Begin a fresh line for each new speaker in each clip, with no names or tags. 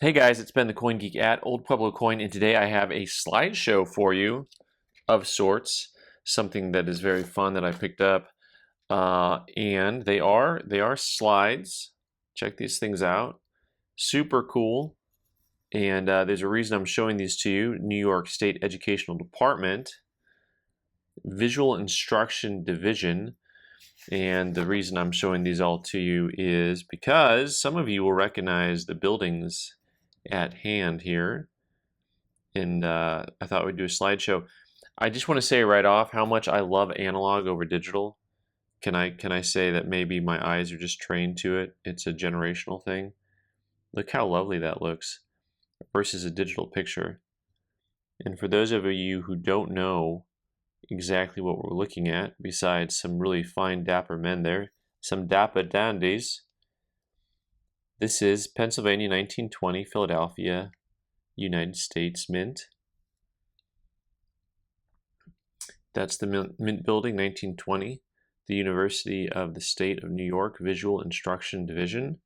Hey guys, it's Ben the Coin Geek at Old Pueblo Coin, and today I have a slideshow for you of sorts, something that is very fun that I picked up, and they are slides. Check these things out, super cool. And there's a reason I'm showing these to you. New York State Educational Department, Visual Instruction Division. And the reason I'm showing these all to you is because some of you will recognize the buildings at hand here, and I thought we'd do a slideshow. I just want to say right off how much I love analog over digital. Can I say that maybe my eyes are just trained to it? It's a generational thing. Look how lovely that looks versus a digital picture. And for those of you who don't know exactly what we're looking at, besides some really fine dapper men there, some dapper dandies, this is Pennsylvania 1920, Philadelphia, United States Mint. That's the Mint Building, 1920, the University of the State of New York Visual Instruction Division.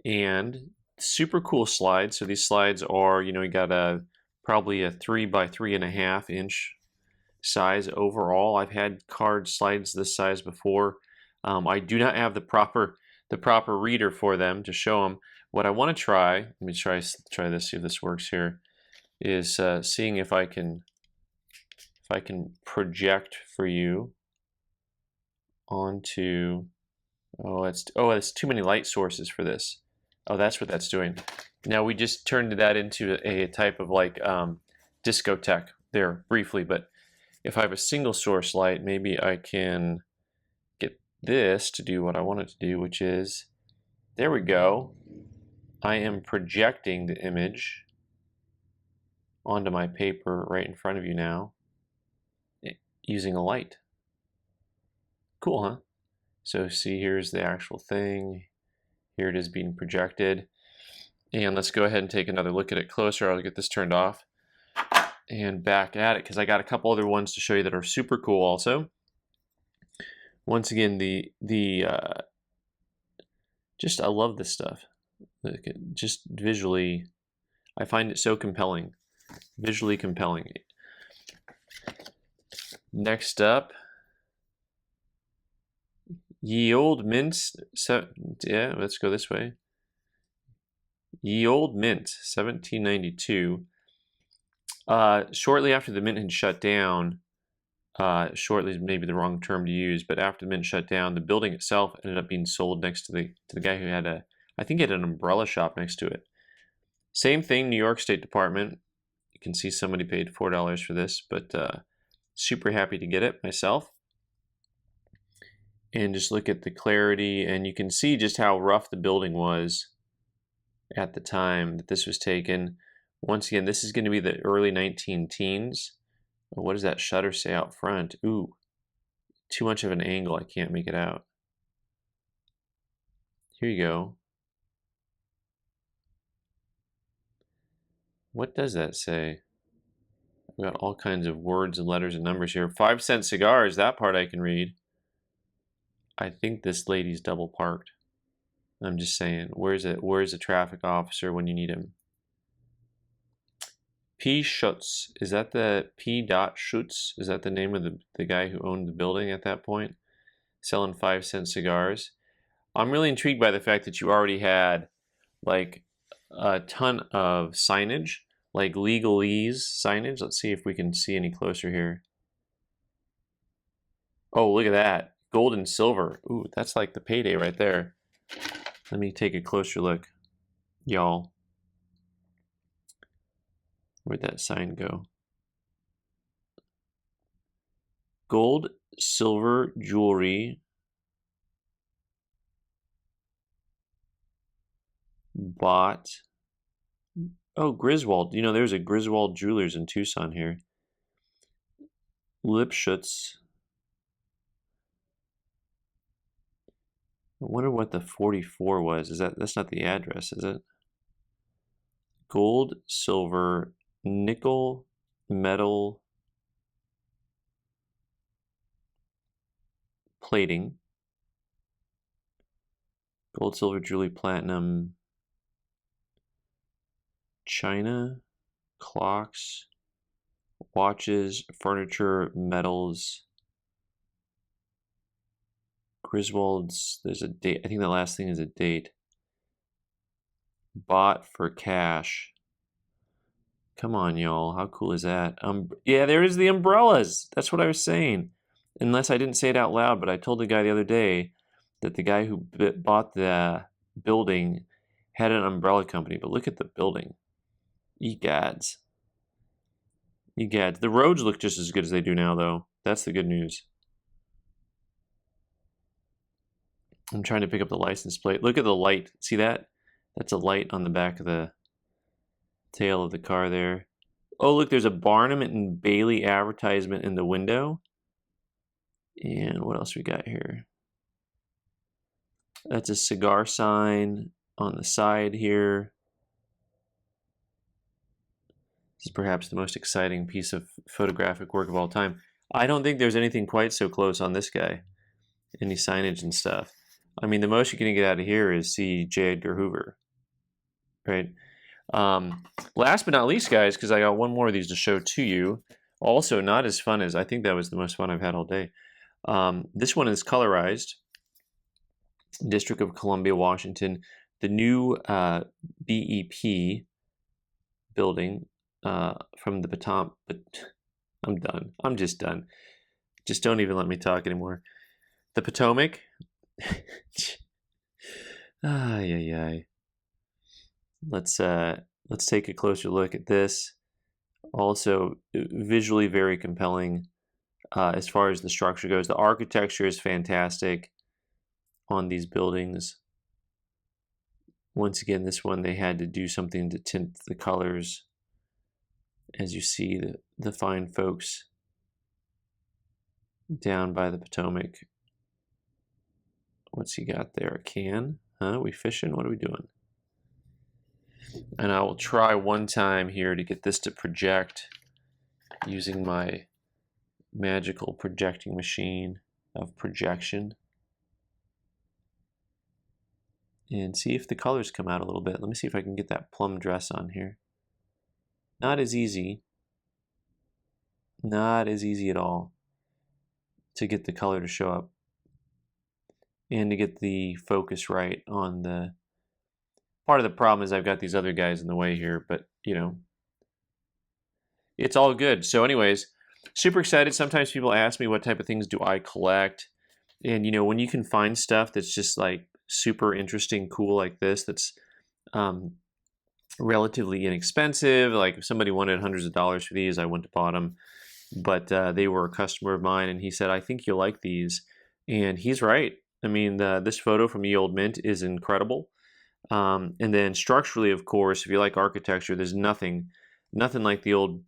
And super cool slides. So these slides are, you got probably a 3 by 3.5 inch size overall. I've had card slides this size before. I do not have the proper reader for them to show them. What I want to try, let me try this, see if this works here, is seeing if I can project for you onto, it's too many light sources for this. Oh, that's what that's doing. Now we just turned that into a type of like discotheque there briefly, but if I have a single source light, maybe I can get this to do what I want it to do, which is, there we go. I am projecting the image onto my paper right in front of you now using a light. Cool, huh? So see, here's the actual thing. Here it is being projected. And let's go ahead and take another look at it closer. I'll get this turned off and back at it because I got a couple other ones to show you that are super cool also. Once again, I love this stuff. Just visually, I find it so compelling, visually compelling. Next up, Ye Olde Mint. Yeah, let's go this way. Ye Olde Mint, 1792. Shortly after the mint had shut down, shortly is maybe the wrong term to use, but after the mint shut down, the building itself ended up being sold next to the guy who had I think he had an umbrella shop next to it. Same thing, New York State Department. You can see somebody paid $4 for this, but super happy to get it myself. And just look at the clarity, and you can see just how rough the building was at the time that this was taken. Once again, this is going to be the early 19-teens. What does that shutter say out front? Ooh, too much of an angle. I can't make it out. Here you go. What does that say? I've got all kinds of words and letters and numbers here. 5-cent cigars, that part I can read. I think this lady's double parked. I'm just saying, where's the traffic officer when you need him? P. Schutz, is that the P. Schutz? Is that the name of the guy who owned the building at that point? Selling 5-cent cigars. I'm really intrigued by the fact that you already had like a ton of signage, like legalese signage. Let's see if we can see any closer here. Oh, look at that. Gold and silver. Ooh, that's like the payday right there. Let me take a closer look, y'all. Where'd that sign go? Gold, silver, jewelry. Bought. Oh, Griswold. There's a Griswold Jewelers in Tucson here. Lipschutz. I wonder what the 44 was. That's not the address, is it? Gold, silver, nickel, metal, plating. Gold, silver, jewelry, platinum. China, clocks, watches, furniture, metals, Griswold's. There's a date. I think the last thing is a date. Bought for cash. Come on, y'all. How cool is that? Yeah, there is the umbrellas. That's what I was saying. Unless I didn't say it out loud, but I told the guy the other day that the guy who bought the building had an umbrella company. But look at the building. Egads. Egads. The roads look just as good as they do now, though. That's the good news. I'm trying to pick up the license plate. Look at the light. See that? That's a light on the back of the tail of the car there. Oh, look, there's a Barnum and Bailey advertisement in the window. And what else we got here? That's a cigar sign on the side here. This is perhaps the most exciting piece of photographic work of all time. I don't think there's anything quite so close on this guy. Any signage and stuff. I mean, the most you're going to get out of here is see J. Edgar Hoover, right? Last but not least, guys, because I got one more of these to show to you. Also, not as fun as I think that was the most fun I've had all day. This one is colorized. District of Columbia, Washington. The new BEP building from the Potomac. But I'm done. I'm just done. Just don't even let me talk anymore. The Potomac. Ay, ay, ay. Let's take a closer look at this. Also, visually very compelling as far as the structure goes. The architecture is fantastic on these buildings. Once again, this one they had to do something to tint the colors. As you see, the fine folks down by the Potomac. What's he got there? A can? Huh? We fishing? What are we doing? And I will try one time here to get this to project using my magical projecting machine of projection. And see if the colors come out a little bit. Let me see if I can get that plum dress on here. Not as easy. Not as easy at all to get the color to show up. And to get the focus right on the... Part of the problem is I've got these other guys in the way here, but, you know, it's all good. So anyways, super excited. Sometimes people ask me what type of things do I collect. And, you know, when you can find stuff that's just like super interesting, cool like this, that's relatively inexpensive. Like if somebody wanted hundreds of dollars for these, I wouldn't have bought them. But they were a customer of mine, and he said, I think you'll like these. And he's right. I mean, this photo from the Old Mint is incredible. And then structurally, of course, if you like architecture, there's nothing like the old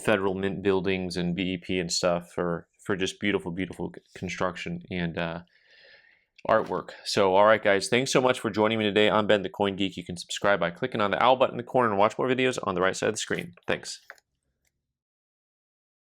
Federal Mint buildings and BEP and stuff for just beautiful, beautiful construction and artwork. So, all right, guys, thanks so much for joining me today. I'm Ben, the Coin Geek. You can subscribe by clicking on the owl button in the corner and watch more videos on the right side of the screen. Thanks.